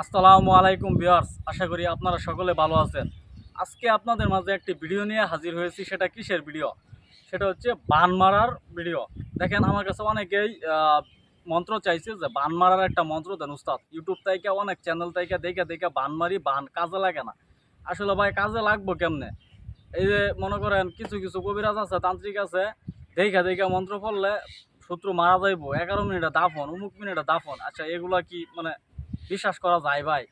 আসসালামু আলাইকুম ভিউয়ার্স, আশা করি আপনারা সকলে ভালো আছেন। আজকে আপনাদের মাঝে একটি ভিডিও নিয়ে হাজির হয়েছি। সেটা কিসের ভিডিও? সেটা হচ্ছে বান মারার ভিডিও। দেখেন, আমার কাছে অনেকেই মন্ত্র চাইছে যে বান মারার একটা মন্ত্র দেন উস্তাদ। ইউটিউব থেকে অনেক চ্যানেল থেকে দেখে দেখে বান মারি, বান কাজে লাগে না। আসলে ভাই কাজে লাগবো কেমনে? এই যে মনে করেন কিছু কিছু কবিরাজ আছে, তান্ত্রিক আছে, দেখা দেখা মন্ত্র পড়লে শত্রু মারা যাইবো, 11 মিনিটে দাফন, অমুক মিনিটে দাফন। আচ্ছা, এগুলা কি মানে বিশ্বাস করা যায় ভাই?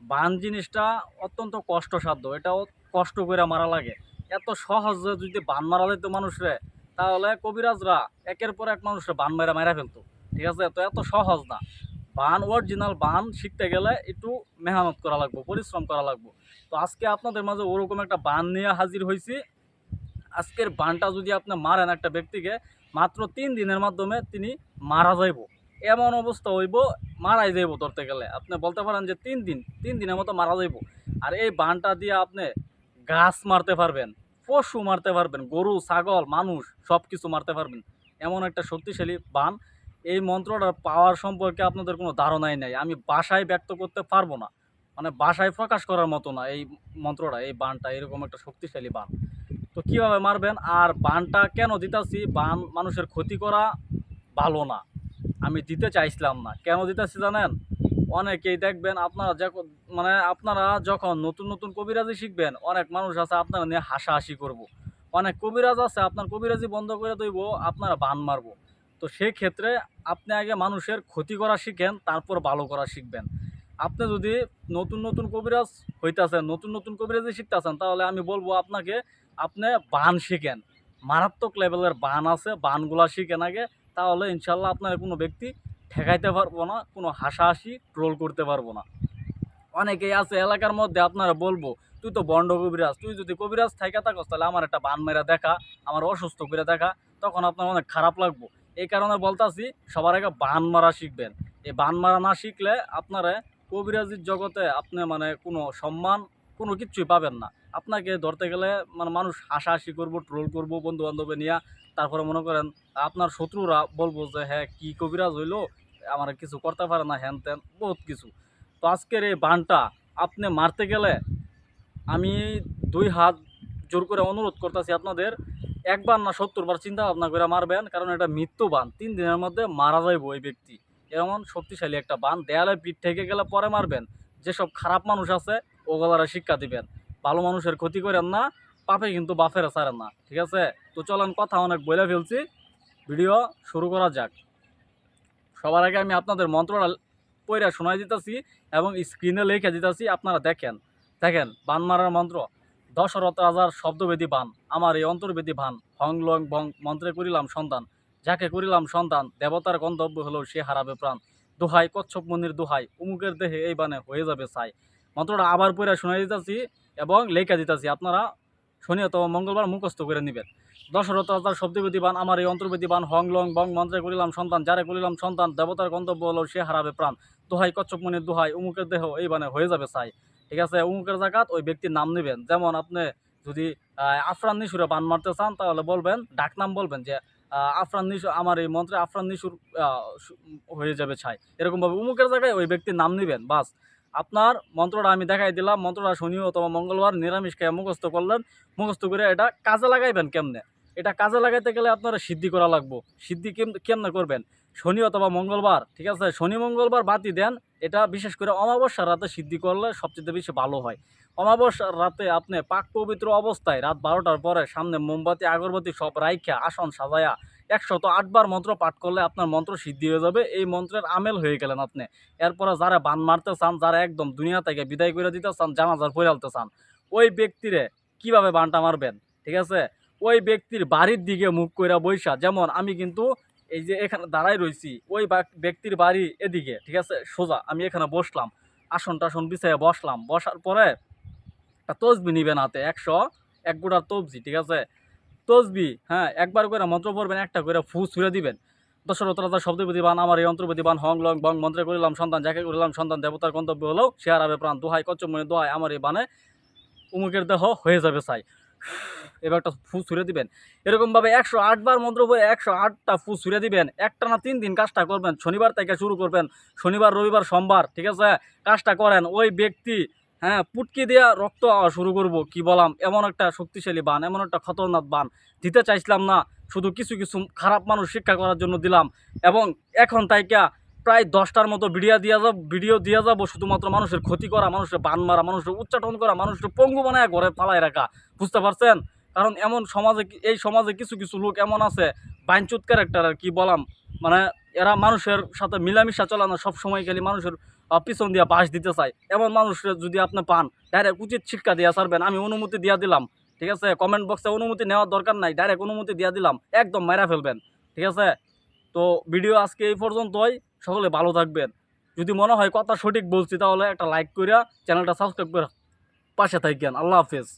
বান জিনিসটা অত্যন্ত কষ্টসাধ্য, এটাও কষ্ট করে মারা লাগে। এত সহজে যদি বান মারা যেত মানুষরে, তাহলে কবিরাজরা একের পর এক মানুষরে বান মেরা মেরা ফেলতো। ঠিক আছে, তো এত সহজ না। বান অরিজিনাল বান শিখতে গেলে একটু মেহনত করা লাগবো, পরিশ্রম করা লাগবো। তো আজকে আপনাদের মাঝে ওরকম একটা বান নিয়ে হাজির হয়েছি। আজকের বানটা যদি আপনি মারেন একটা ব্যক্তিকে, মাত্র 3 দিনের মাধ্যমে তিনি মারা যাইব। এমন অবস্থা হইব, মারাই যাইব। ধরতে গেলে আপনি বলতে পারেন যে 3 দিনের মতো মারা যাইব। আর এই বানটা দিয়ে আপনি গাছ মারতে পারবেন, পশু মারতে পারবেন, গরু ছাগল মানুষ সব কিছু মারতে পারবেন। এমন একটা শক্তিশালী বান। এই মন্ত্রটার পাওয়ার সম্পর্কে আপনাদের কোনো ধারণাই নাই, আমি বাসায় ব্যক্ত করতে পারবো না। মানে বাসায় প্রকাশ করার মতো না এই মন্ত্রটা, এই বানটা এরকম একটা শক্তিশালী বান। তো কীভাবে মারবেন আর বানটা কেন দিতাছি? বান মানুষের ক্ষতি করা ভালো না, আমি দিতে চাইছিলাম না। কেন দিতেছি জানেন? অনেকেই দেখবেন আপনারা যখন আপনারা যখন নতুন নতুন কবিরাজি শিখবেন, অনেক মানুষ আছে আপনারা নিয়ে হাসাহাসি করব। অনেক কবিরাজ আছে আপনার কবিরাজি বন্ধ করে দইব, আপনারা বান মারবো। তো সেই ক্ষেত্রে আপনি আগে মানুষের ক্ষতি করা শিখেন, তারপর ভালো করা শিখবেন। আপনি যদি নতুন নতুন কবিরাজ হইতাছেন, নতুন নতুন কবিরাজি শিখতেছেন, তাহলে আমি বলবো আপনাকে আপনি বান শিখেন। মারাত্মক লেভেলের বান আছে, বানগুলা শিখেন আগে। তাহলে ইনশাল্লাহ আপনার কোনো ব্যক্তি ঠেকাইতে পারবো না, কোনো হাসাহাসি ট্রোল করতে পারবো না। অনেকেই আছে এলাকার মধ্যে আপনারা বলবো, তুই তো বন্ড কবিরাজ, তুই যদি কবিরাজ থাইকা থাকস তাহলে আমার একটা বান মেরা দেখা, আমার অসুস্থ করে দেখা। তখন আপনার অনেক খারাপ লাগবো। এই কারণে বলতাছি, সবার আগে বান মারা শিখবেন। এই বান মারা না শিখলে আপনারা কবিরাজির জগতে আপনি কোনো সম্মান, কোনো কিচ্ছুই পাবেন না। আপনাকে ধরতে গেলে মানুষ হাসাহাসি করবো, ট্রোল করবো বন্ধু বান্ধবে নিয়ে। তারপরে মনে করেন আপনার শত্রুরা বলবো যে হ্যাঁ, কি কবিরাজ হইলো, আমার কিছু করতে পারে না, হ্যান ত্যান বহুত কিছু। তো আজকের এই বানটা আপনি মারতে গেলে আমি 2 হাত জোর করে অনুরোধ করতেছি আপনাদের, একবার না 70 বার চিন্তা ভাবনা করে মারবেন। কারণ এটা মৃত্যু বান, 3 দিনের মধ্যে মারা যাইব ওই ব্যক্তি। এমন শক্তিশালী একটা বান, দেয়ালে পিঠ থেকে গেলে পরে মারবেন। যেসব খারাপ মানুষ আছে ওগুলারা শিক্ষা দিবেন, ভালো মানুষের ক্ষতি করেন না, পাপে কিন্তু বাফেরা ছাড়েন না। ঠিক আছে, তো চলেন, কথা অনেক বলে ফেলছি, ভিডিও শুরু করা যাক। সবার আগে আমি আপনাদের মন্ত্রটা পইরা শোনাই দিতেছি এবং স্ক্রিনে লিখে দিতেছি, আপনারা দেখেন। দেখেন, বান মারার মন্ত্র। দশরথ রাজার শব্দবেদী বান, আমার এই অন্তর্বেদী বান, হং লং বং মন্ত্রে করিলাম সন্তান, যাকে করিলাম সন্তান, দেবতার গন্তব্য হলেও সে হারাবে প্রাণ। দোহাই কচ্ছপ মুনির দোহাই, উমুকের দেহে এই বানে হয়ে যাবে ছাই। মন্ত্রটা আবার পইরা শোনাই দিতেছি এবং লেখা দিতেছি, আপনারা শনি অথবা মঙ্গলবার মুখস্থ করে নেবেন। দশরথ রাজার শব্দবেদী বান, আমার এই অন্তর্বেদী বান, হং লং বং মন্ত্রে করিলাম সন্তান, যারে করিলাম সন্তান, দেবতার গন্তব্য হলো সে হারাবে প্রাণ। দোহাই কচ্ছপ মুনির দোহাই, উমুকের দেহ এই বানে হয়ে যাবে ছাই। ঠিক আছে, উমুকের জায়গাত ওই ব্যক্তির নাম নেবেন। যেমন আপনি যদি আফরান নিশুরে বান মারতে চান, তাহলে বলবেন, ডাক নাম বলবেন যে আফরান নিশুর, আমার এই মন্ত্রে আফরান নিশুর হয়ে যাবে ছাই। এরকমভাবে উমুকের জায়গায় ওই ব্যক্তির নাম নেবেন, বাস। আপনার মন্ত্রটা আমি দেখাই দিলাম। মন্ত্রটা শনি অথবা মঙ্গলবার নিরামিষ খেয়ে মুখস্থ করলেন। মুখস্থ করে এটা কাজে লাগাইবেন কেমনে? এটা কাজে লাগাইতে গেলে আপনারা সিদ্ধি করা লাগবো। সিদ্ধি কেমনে করবেন? শনি অথবা মঙ্গলবার, ঠিক আছে, শনি মঙ্গলবার বাতি দেন। এটা বিশেষ করে অমাবস্যার রাতে সিদ্ধি করলে সবচেয়ে বেশি ভালো হয়। অমাবস্যার রাতে আপনি পাক পবিত্র অবস্থায় রাত 12টার পরে সামনে মোমবাতি আগরবাতি সব রাইখা আসন সাজায়া 108 বার মন্ত্র পাঠ করলে আপনার মন্ত্র সিদ্ধি হয়ে যাবে। এই মন্ত্রের আমেল হয়ে গেলেন আপনি। এরপরে যারা বান মারতে চান, যারা একদম দুনিয়া থেকে বিদায় করে দিতে চান, জানাজার পরে আলতে চান, ওই ব্যক্তিরে কিভাবে বানটা মারবেন? ঠিক আছে, ওই ব্যক্তির বাড়ির দিকে মুখ কইরা বৈশা, যেমন আমি কিন্তু এই যে এখানে দাঁড়াই রইছি, ওই ব্যক্তির বাড়ি এদিকে, ঠিক আছে, সোজা আমি এখানে বসলাম, আসন টাসন বিছাইয়া বসলাম। বসার পরে একটা তসবি নিবেন হাতে, 101 গোটার তসবি, ঠিক আছে, তসবি, হ্যাঁ, একবার করে মন্ত্র পড়বেন, একটা করে ফু ছুঁড়ে দিবেন। দশরথ রাজার শব্দবেদী বান, আমার এই অন্তর্বেদী বান, হং লং বং মন্ত্রে করিলাম সন্তান, যাকে করিলাম সন্তান, দেবতার গন্তব্য হলেও সে হারাবে প্রাণ। দোহাই কচ্ছপ মুনির দোহাই, আমার এই বানে উমুকের দেহ হয়ে যাবে ছাই। এবার একটা ফু ছুঁড়ে দিবেন। এরকমভাবে 108 বার মন্ত্র পড়ে 108টা ফু ছুঁড়ে দিবেন। একটানা 3 দিন কাজটা করবেন। শনিবার থেকে শুরু করবেন। শনিবার, রবিবার, সোমবার, ঠিক আছে? কাজটা করেন। ওই ব্যক্তি পুটকি দিয়া রক্ত শুরু করব। কি বললাম? এমন একটা শক্তিশালী বান, এমন একটা খতরনাক বান দিতে চাইছিলাম না। শুধু কিছু কিছু খারাপ মানুষ শিক্ষা করার জন্য দিলাম। এবং এখন তাইকা প্রায় 10টার মতো ভিডিও দিয়া যাব শুধুমাত্র মানুষের ক্ষতি করা, মানুষের বান মারা, মানুষের উচ্চাটন করা, মানুষের পঙ্গু বানায় ঘরে ফালায় রাখা। বুঝতে পারছেন? কারণ এমন সমাজে এই সমাজে কিছু কিছু লোক এমন আছে বাইনচুত ক্যারেক্টার আর কি বললাম, মানে এরা মানুষের সাথে মিলামিশা চলে না, সবসময় খালি মানুষের পিছন দিয়া বাঁশ দিতে চায়। এমন মানুষের যদি আপনি পান, ডাইরেক্ট উচিত শিক্ষা দিয়া ছাড়বেন। আমি অনুমতি দিয়া দিলাম, ঠিক আছে? কমেন্ট বক্সে অনুমতি নেওয়ার দরকার নাই, ডাইরেক্ট অনুমতি দিয়া দিলাম, একদম মাইরা ফেলবেন, ঠিক আছে? তো ভিডিও আজকে এই পর্যন্তই। সকলে ভালো থাকবেন। যদি মনে হয় কথা সঠিক বলছি তাহলে একটা লাইক কইরা চ্যানেলটা সাবস্ক্রাইব করে পাশে থাকেন। আল্লাহ হাফেজ।